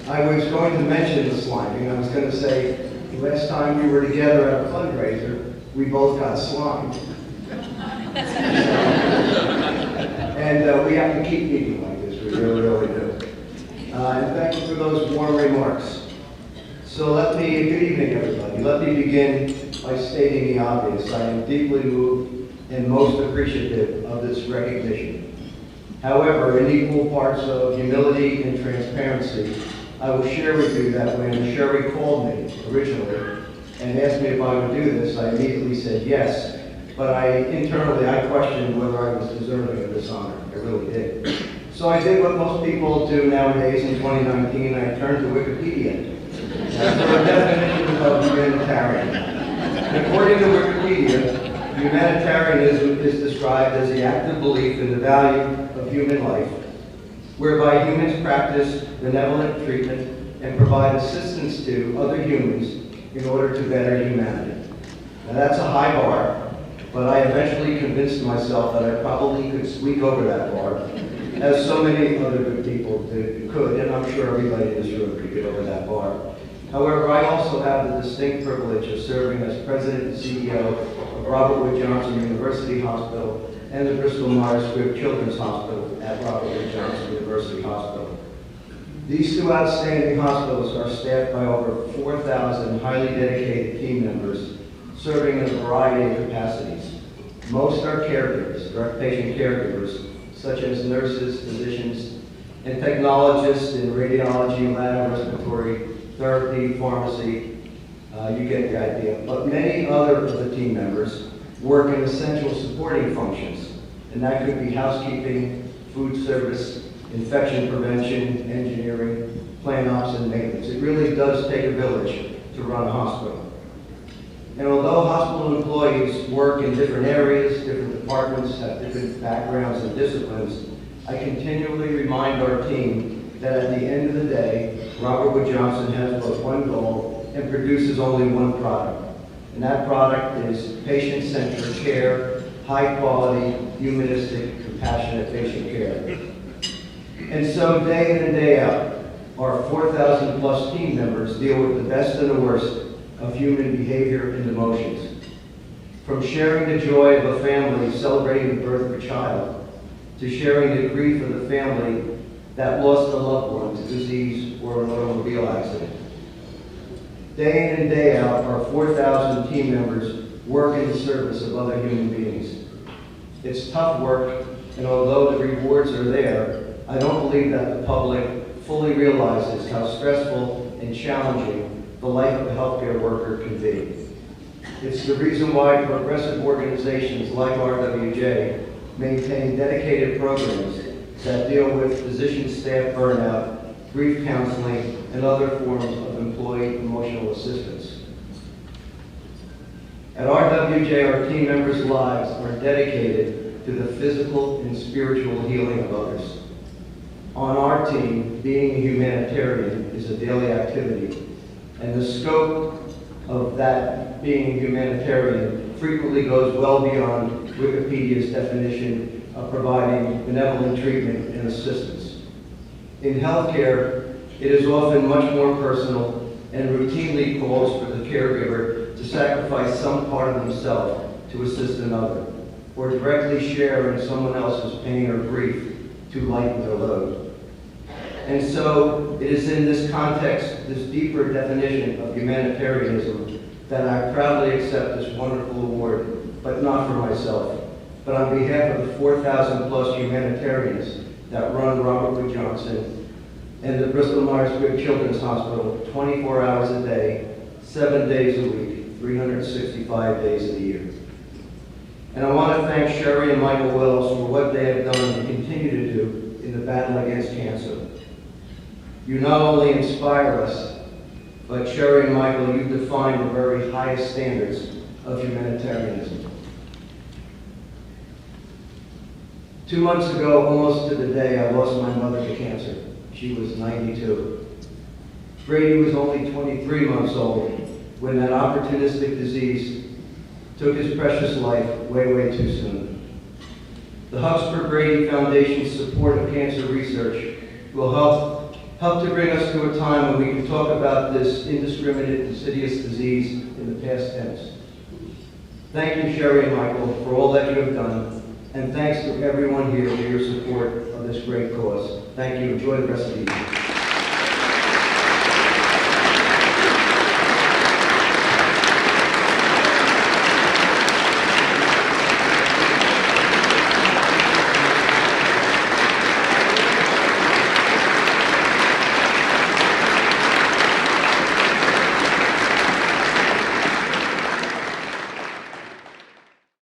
I was going to mention the sliming. I was going to say, last time we were together at a fundraiser, we both got slimed. And we have to keep meeting like this, we really, really do. And thank you for those warm remarks. So good evening everybody. Let me begin by stating the obvious. I am deeply moved and most appreciative of this recognition. However, in equal parts of humility and transparency, I will share with you that when Sherry called me originally and asked me if I would do this, I immediately said yes. But internally, I questioned whether I was deserving of this honor. I really did. So I did what most people do nowadays in 2019. I turned to Wikipedia for a definition of humanitarian. And according to Wikipedia, humanitarianism is described as the active belief in the value of human life, whereby humans practice benevolent treatment and provide assistance to other humans in order to better humanity. Now that's a high bar, but I eventually convinced myself that I probably could squeak over that bar, as so many other good people could, and I'm sure everybody in this room could get over that bar. However, I also have the distinct privilege of serving as President and CEO of Robert Wood Johnson University Hospital and the Bristol Myers Squibb Children's Hospital at Robert Wood Johnson University Hospital. These two outstanding hospitals are staffed by over 4,000 highly dedicated team members serving in a variety of capacities. Most are caregivers, direct patient caregivers, such as nurses, physicians, and technologists in radiology, lab, respiratory, therapy, pharmacy, you get the idea. But many other of the team members work in essential supporting functions, and that could be housekeeping, food service, infection prevention, engineering, plant ops, and maintenance. It really does take a village to run a hospital. And although hospital employees work in different areas, different departments, have different backgrounds and disciplines, I continually remind our team that at the end of the day, Robert Wood Johnson has but one goal and produces only one product. And that product is patient-centered care, high-quality, humanistic, compassionate patient care. And so day in and day out, our 4,000 plus team members deal with the best and the worst of human behavior and emotions. From sharing the joy of a family celebrating the birth of a child, to sharing the grief of the family that lost a loved one to disease or an automobile accident. Day in and day out, our 4,000 team members work in the service of other human beings. It's tough work, and although the rewards are there, I don't believe that the public fully realizes how stressful and challenging the life of a healthcare worker can be. It's the reason why progressive organizations like RWJ maintain dedicated programs that deal with physician staff burnout, grief counseling, and other forms of employee emotional assistance. At RWJ, our team members' lives are dedicated to the physical and spiritual healing of others. On our team, being a humanitarian is a daily activity, and the scope of that being a humanitarian frequently goes well beyond Wikipedia's definition of providing benevolent treatment and assistance. In healthcare, it is often much more personal and routinely calls for the caregiver to sacrifice some part of themselves to assist another, or directly share in someone else's pain or grief to lighten their load. And so it is in this context, this deeper definition of humanitarianism, that I proudly accept this wonderful award, but not for myself, but on behalf of the 4,000 plus humanitarians that run Robert Wood Johnson and the Bristol Myers Squibb Children's Hospital 24 hours a day, 7 days a week, 365 days a year. And I want to thank Sherry and Michael Wells for what they have done and continue to do in the battle against cancer. You not only inspire us, but Sherry and Michael, you define the very highest standards of humanitarianism. 2 months ago, almost to the day, I lost my mother to cancer. She was 92. Brady was only 23 months old when that opportunistic disease took his precious life way, way too soon. The Hugs for Brady Foundation's support of cancer research will help helped to bring us to a time when we can talk about this indiscriminate, insidious disease in the past tense. Thank you, Sherry and Michael, for all that you have done, and thanks to everyone here for your support of this great cause. Thank you. Enjoy the rest of the evening.